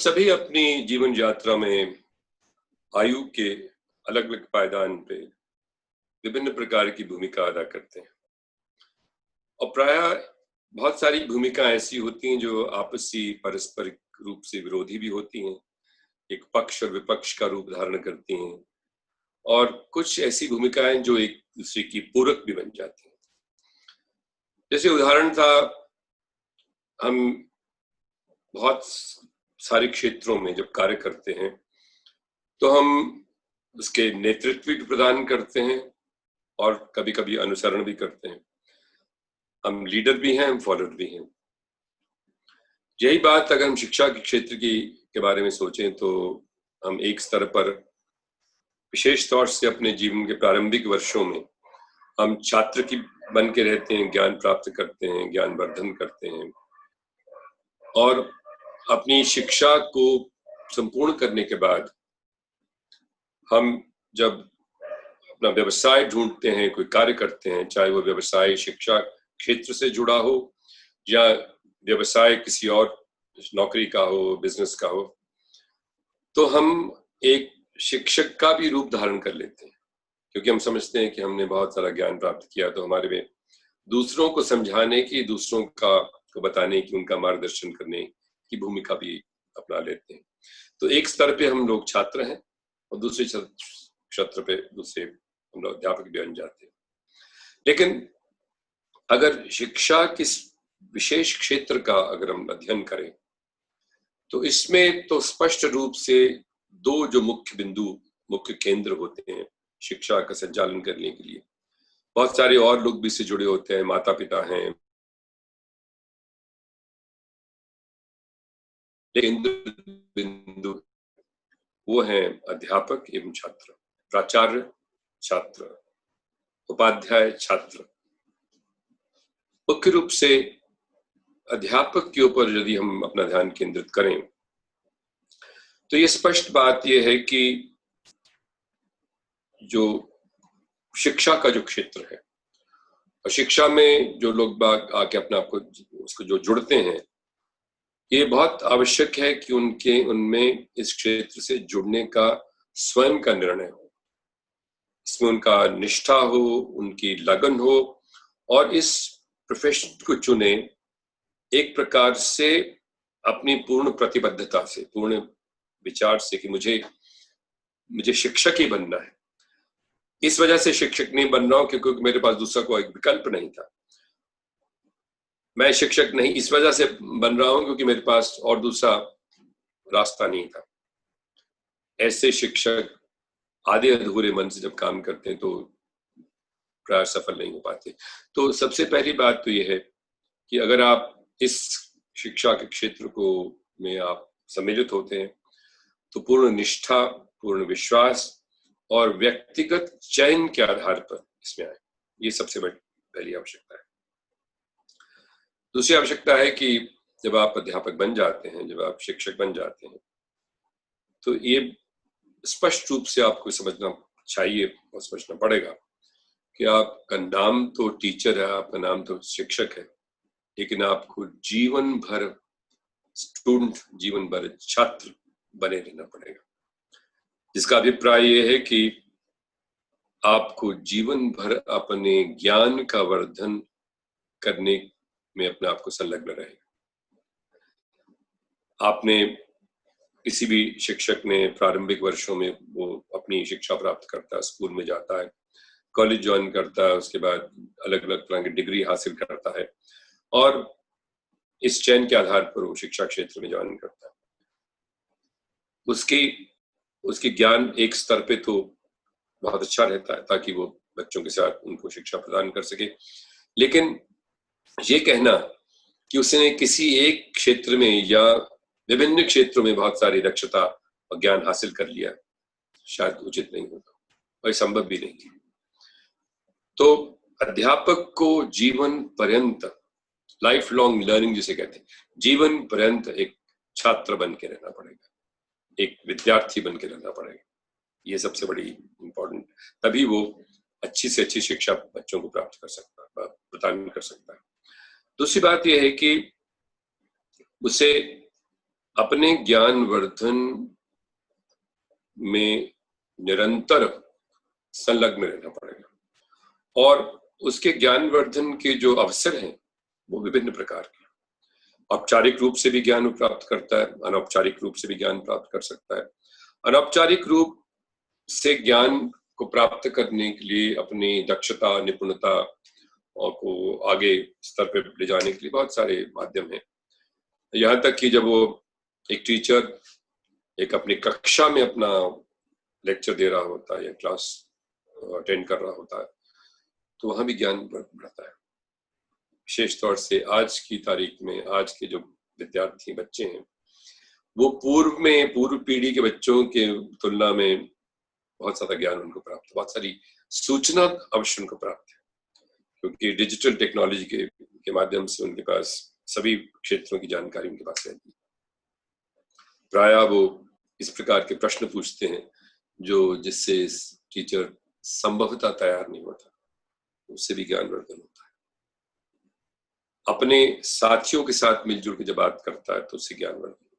सभी अपनी जीवन यात्रा में आयु के अलग अलग पायदान पे विभिन्न प्रकार की भूमिका अदा करते हैं और प्रायः बहुत सारी भूमिका ऐसी होती हैं जो आपसी पारस्परिक रूप से विरोधी भी होती हैं, एक पक्ष और विपक्ष का रूप धारण करती हैं और कुछ ऐसी भूमिकाएं जो एक दूसरे की पूरक भी बन जाती हैं। जैसे उदाहरण था, हम बहुत सारे क्षेत्रों में जब कार्य करते हैं तो हम उसके नेतृत्व भी प्रदान करते हैं और कभी कभी अनुसरण भी करते हैं। हम लीडर भी हैं, हम फॉलोअर भी हैं। यही बात अगर हम शिक्षा के क्षेत्र के बारे में सोचें तो हम एक स्तर पर विशेष तौर से अपने जीवन के प्रारंभिक वर्षों में हम छात्र की बन के रहते हैं, ज्ञान प्राप्त करते हैं, ज्ञान वर्धन करते हैं और अपनी शिक्षा को संपूर्ण करने के बाद हम जब अपना व्यवसाय ढूंढते हैं, कोई कार्य करते हैं, चाहे वो व्यवसाय शिक्षा क्षेत्र से जुड़ा हो या व्यवसाय किसी और नौकरी का हो, बिजनेस का हो, तो हम एक शिक्षक का भी रूप धारण कर लेते हैं क्योंकि हम समझते हैं कि हमने बहुत सारा ज्ञान प्राप्त किया तो हमारे में दूसरों को समझाने की, दूसरों को बताने की, उनका मार्गदर्शन करने की भूमिका भी अपना लेते हैं। तो एक स्तर पे हम लोग छात्र हैं और दूसरे क्षेत्र पे दूसरे हम लोग अध्यापक भी बन जाते हैं। लेकिन अगर शिक्षा किस विशेष क्षेत्र का अगर हम अध्ययन करें तो इसमें तो स्पष्ट रूप से दो जो मुख्य बिंदु, मुख्य केंद्र होते हैं शिक्षा का संचालन करने के लिए। बहुत सारे और लोग भी इससे जुड़े होते हैं, माता पिता हैं, केंद्र बिंदु वो हैं अध्यापक एवं छात्र, प्राचार्य छात्र, उपाध्याय छात्र। मुख्य रूप से अध्यापक के ऊपर यदि हम अपना ध्यान केंद्रित करें तो ये स्पष्ट बात ये है कि जो शिक्षा का जो क्षेत्र है और शिक्षा में जो लोग आके अपने आप को उसको जो जुड़ते हैं, ये बहुत आवश्यक है कि उनमें इस क्षेत्र से जुड़ने का स्वयं का निर्णय हो, इसमें उनका निष्ठा हो, उनकी लगन हो और इस प्रोफेशन को चुने एक प्रकार से अपनी पूर्ण प्रतिबद्धता से, पूर्ण विचार से कि मुझे शिक्षक ही बनना है। इस वजह से शिक्षक नहीं बन रहा हूं क्योंकि मेरे पास दूसरा कोई विकल्प नहीं था। मैं शिक्षक नहीं इस वजह से बन रहा हूं क्योंकि मेरे पास और दूसरा रास्ता नहीं था। ऐसे शिक्षक आधे अधूरे मन से जब काम करते हैं तो प्राय सफल नहीं हो पाते। तो सबसे पहली बात तो यह है कि अगर आप इस शिक्षा के क्षेत्र में आप सम्मिलित होते हैं तो पूर्ण निष्ठा, पूर्ण विश्वास और व्यक्तिगत चयन के आधार पर इसमें आए। ये सबसे बड़ी पहली आवश्यकता है। दूसरी आवश्यकता है कि जब आप अध्यापक बन जाते हैं, जब आप शिक्षक बन जाते हैं, तो ये स्पष्ट रूप से आपको समझना चाहिए और समझना पड़ेगा कि आपका नाम तो टीचर है, आपका नाम तो शिक्षक है, लेकिन आपको जीवन भर स्टूडेंट, जीवन भर छात्र बने रहना पड़ेगा, जिसका अभिप्राय यह है कि आपको जीवन भर अपने ज्ञान का वर्धन करने में अपने आप को संलग्न रहेगा। आपने किसी भी शिक्षक ने प्रारंभिक वर्षों में वो अपनी शिक्षा प्राप्त करता है, स्कूल में जाता है, कॉलेज ज्वाइन करता है, उसके बाद अलग अलग तरह की डिग्री हासिल करता है और इस चयन के आधार पर वो शिक्षा क्षेत्र में ज्वाइन करता है। उसकी ज्ञान एक स्तर पे तो बहुत अच्छा रहता है ताकि वो बच्चों के साथ उनको शिक्षा प्रदान कर सके, लेकिन ये कहना कि उसने किसी एक क्षेत्र में या विभिन्न क्षेत्रों में बहुत सारी दक्षता और ज्ञान हासिल कर लिया शायद उचित नहीं होता और संभव भी नहीं। तो अध्यापक को जीवन पर्यंत, लाइफ लॉन्ग लर्निंग जिसे कहते हैं, जीवन पर्यंत एक छात्र बन के रहना पड़ेगा, एक विद्यार्थी बन के रहना पड़ेगा। ये सबसे बड़ी इंपॉर्टेंट, तभी वो अच्छी से अच्छी शिक्षा बच्चों को प्राप्त कर सकता है, प्रदान कर सकता है। दूसरी बात यह है कि उसे अपने ज्ञान वर्धन में निरंतर संलग्न रहना पड़ेगा और उसके ज्ञान वर्धन के जो अवसर हैं वो विभिन्न प्रकार के, औपचारिक रूप से भी ज्ञान प्राप्त करता है, अनौपचारिक रूप से भी ज्ञान प्राप्त कर सकता है। अनौपचारिक रूप से ज्ञान को प्राप्त करने के लिए अपनी दक्षता, निपुणता और को आगे स्तर पे ले जाने के लिए बहुत सारे माध्यम हैं। यहाँ तक कि जब वो एक टीचर एक अपनी कक्षा में अपना लेक्चर दे रहा होता है या क्लास अटेंड कर रहा होता है तो वहां भी ज्ञान बढ़ता है। विशेष तौर से आज की तारीख में आज के जो विद्यार्थी बच्चे हैं वो पूर्व पीढ़ी के बच्चों के तुलना में बहुत ज्यादा ज्ञान उनको प्राप्त है, बहुत सारी सूचना अवश्य उनको प्राप्त है क्योंकि डिजिटल टेक्नोलॉजी के माध्यम से उनके पास सभी क्षेत्रों की जानकारी उनके पास रहती है। प्रायः वो इस प्रकार के प्रश्न पूछते हैं जिससे टीचर संभवतः तैयार नहीं होता, उससे भी ज्ञान वर्धन होता है। अपने साथियों के साथ मिलजुल के जब बात करता है तो उससे ज्ञान वर्धन होता है।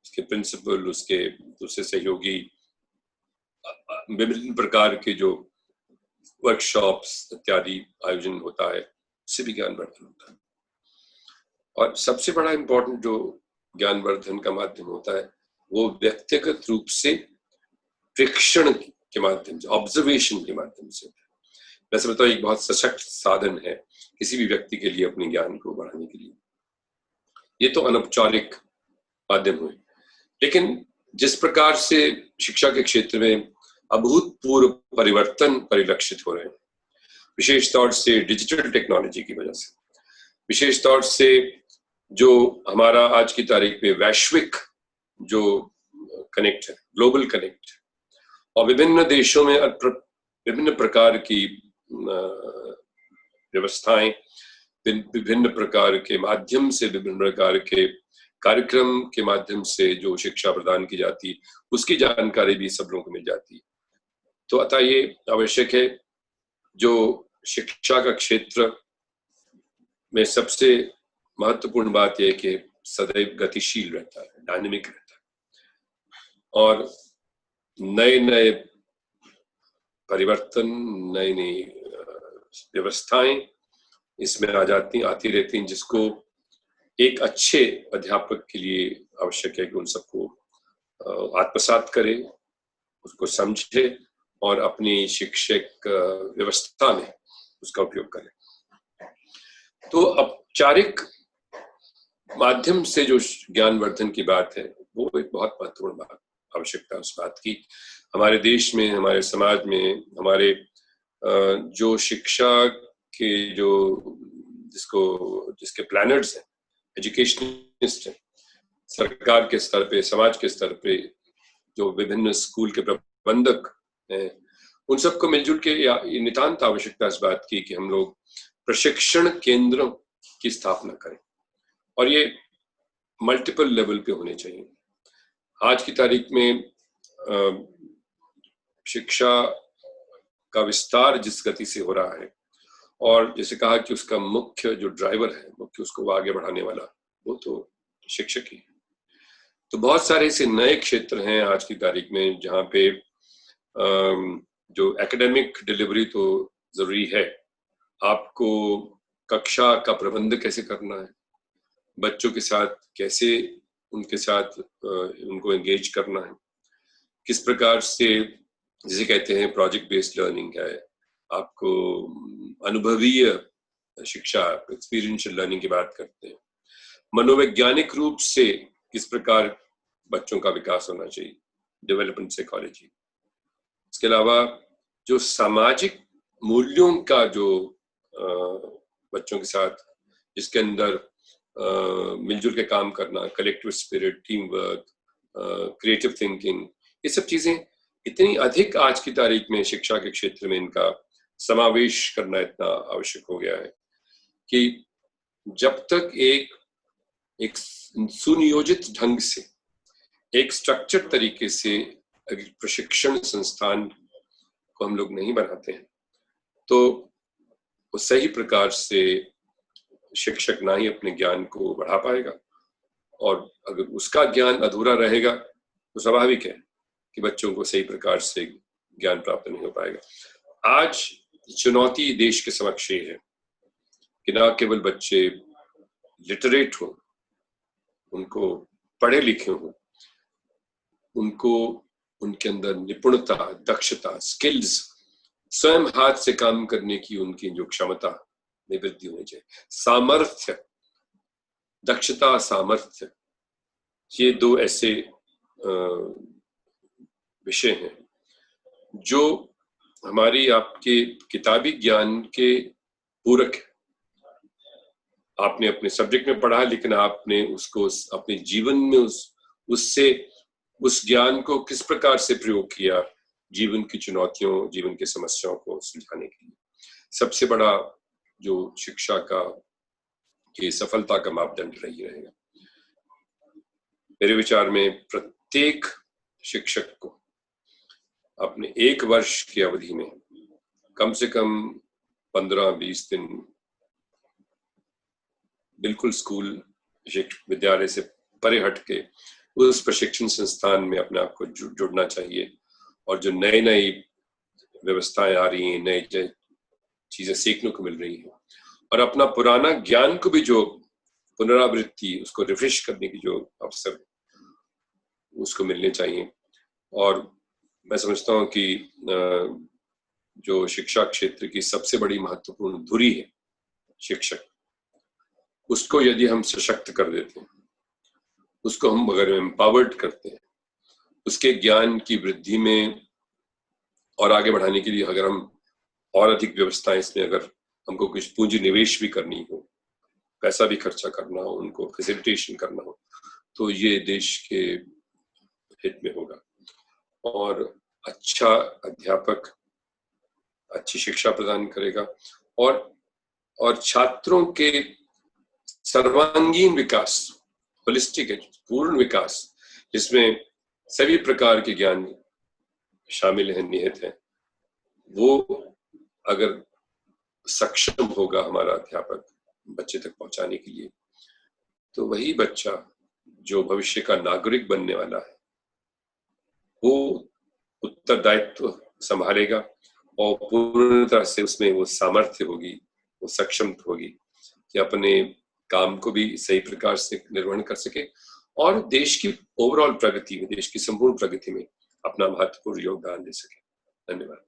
उसके प्रिंसिपल, उसके दूसरे सहयोगी, विभिन्न प्रकार के जो वर्कशॉप्स इत्यादि आयोजन होता है उससे भी ज्ञान वर्धन होता है। और सबसे बड़ा इम्पोर्टेंट जो ज्ञान वर्धन का माध्यम होता है वो व्यक्तिगत रूप से प्रेक्षण के माध्यम से, ऑब्जर्वेशन के माध्यम से होता है। वैसे बताओ एक बहुत सशक्त साधन है किसी भी व्यक्ति के लिए अपने ज्ञान को बढ़ाने के लिए। ये तो अनौपचारिक माध्यम हुए, लेकिन जिस प्रकार से शिक्षा के क्षेत्र में अभूतपूर्व परिवर्तन परिलक्षित हो रहे हैं, विशेष तौर से डिजिटल टेक्नोलॉजी की वजह से, विशेष तौर से जो हमारा आज की तारीख में वैश्विक जो कनेक्ट है, ग्लोबल कनेक्ट, और विभिन्न देशों में विभिन्न प्रकार की व्यवस्थाएं, विभिन्न प्रकार के माध्यम से, विभिन्न प्रकार के कार्यक्रम के माध्यम से जो शिक्षा प्रदान की जाती उसकी जानकारी भी सब लोगों को मिल जाती है। तो अतः ये आवश्यक है जो शिक्षा का क्षेत्र में सबसे महत्वपूर्ण बात यह कि सदैव गतिशील रहता है, डायनेमिक रहता है और नए नए परिवर्तन, नई नई व्यवस्थाएं इसमें आती रहती हैं, जिसको एक अच्छे अध्यापक के लिए आवश्यक है कि उन सबको आत्मसात करे, उसको समझे और अपनी शिक्षक व्यवस्था में उसका उपयोग करे। तो औपचारिक माध्यम से जो ज्ञानवर्धन की बात है वो एक बहुत महत्वपूर्ण बात, आवश्यकता उस बात की हमारे देश में, हमारे समाज में, हमारे जो शिक्षा के जिसके प्लानर्स हैं, एजुकेशनिस्ट हैं, सरकार के स्तर पे, समाज के स्तर पे जो विभिन्न स्कूल के प्रबंधक हैं, उन सबको मिलजुल के नितांत आवश्यकता इस बात की कि हम लोग प्रशिक्षण केंद्रों की स्थापना करें और ये मल्टीपल लेवल पे होने चाहिए। आज की तारीख में शिक्षा का विस्तार जिस गति से हो रहा है और जैसे कहा कि उसका मुख्य जो ड्राइवर है, मुख्य उसको आगे बढ़ाने वाला वो तो शिक्षक ही है। तो बहुत सारे ऐसे नए क्षेत्र हैं आज की तारीख में जहाँ पे जो एकेडमिक डिलीवरी तो जरूरी है, आपको कक्षा का प्रबंध कैसे करना है, बच्चों के साथ कैसे उनके साथ उनको एंगेज करना है, किस प्रकार से, जिसे कहते हैं प्रोजेक्ट बेस्ड लर्निंग है, आपको अनुभवीय शिक्षा, एक्सपीरियंशियल लर्निंग की बात करते हैं, मनोवैज्ञानिक रूप से किस प्रकार बच्चों का विकास होना चाहिए, डेवलपमेंट साइकोलॉजी। इसके अलावा जो सामाजिक मूल्यों का जो बच्चों के साथ जिसके अंदर मिलजुल के काम करना, collective spirit, team work, creative thinking, ये सब चीजें इतनी अधिक आज की तारीख में शिक्षा के क्षेत्र में इनका समावेश करना इतना आवश्यक हो गया है कि जब तक एक सुनियोजित ढंग से, एक स्ट्रक्चर्ड तरीके से प्रशिक्षण संस्थान को हम लोग नहीं बनाते हैं तो वो सही प्रकार से शिक्षक ना ही अपने ज्ञान को बढ़ा पाएगा और अगर उसका ज्ञान अधूरा रहेगा तो स्वाभाविक है कि बच्चों को सही प्रकार से ज्ञान प्राप्त नहीं हो पाएगा। आज चुनौती देश के समक्ष ये है कि ना केवल बच्चे लिटरेट हो, उनको पढ़े लिखे हो, उनको उनके अंदर निपुणता, दक्षता, स्किल्स, स्वयं हाथ से काम करने की उनकी जो क्षमता में वृद्धि होनी चाहिए। सामर्थ्य, दक्षता, सामर्थ्य, ये दो ऐसे विषय हैं जो हमारी आपके किताबी ज्ञान के पूरक है। आपने अपने सब्जेक्ट में पढ़ा, लेकिन आपने उसको अपने जीवन में उससे उस ज्ञान को किस प्रकार से प्रयोग किया जीवन की चुनौतियों, जीवन की समस्याओं को सुलझाने के लिए। सबसे बड़ा जो शिक्षा का की सफलता का मापदंड रही रहेगा। मेरे विचार में प्रत्येक शिक्षक को अपने 1 वर्ष की अवधि में कम से कम 15-20 दिन बिल्कुल स्कूल विद्यालय से परे हट के उस प्रशिक्षण संस्थान में अपने आप को जुड़ना चाहिए। और जो नई नई व्यवस्थाएं आ रही हैं, नई चीजें सीखने को मिल रही हैं, और अपना पुराना ज्ञान को भी जो पुनरावृत्ति, उसको रिफ्रेश करने की जो अवसर उसको मिलने चाहिए। और मैं समझता हूँ कि जो शिक्षा क्षेत्र की सबसे बड़ी महत्वपूर्ण धुरी है शिक्षक, उसको यदि हम सशक्त कर देते हैं, उसको हम अगर एम्पावर्ड करते हैं, उसके ज्ञान की वृद्धि में और आगे बढ़ाने के लिए अगर हम और अधिक व्यवस्थाएं, इसमें अगर हमको कुछ पूंजी निवेश भी करनी हो, पैसा भी खर्चा करना हो, उनको फैसिलिटेशन करना हो, तो ये देश के हित में होगा। और अच्छा अध्यापक अच्छी शिक्षा प्रदान करेगा और छात्रों के सर्वांगीण विकास, होलिस्टिक पूर्ण विकास, जिसमें सभी प्रकार के ज्ञान शामिल हैं, निहित हैं, वो अगर सक्षम होगा हमारा अध्यापक बच्चे तक पहुंचाने के लिए, तो वही बच्चा जो भविष्य का नागरिक बनने वाला है, वो उत्तरदायित्व संभालेगा और पूर्ण तरह से उसमें वो सामर्थ्य होगी, वो सक्षम होगी कि अपने काम को भी सही प्रकार से निर्वहन कर सके और देश की ओवरऑल प्रगति में, देश की संपूर्ण प्रगति में अपना महत्वपूर्ण योगदान दे सके। धन्यवाद।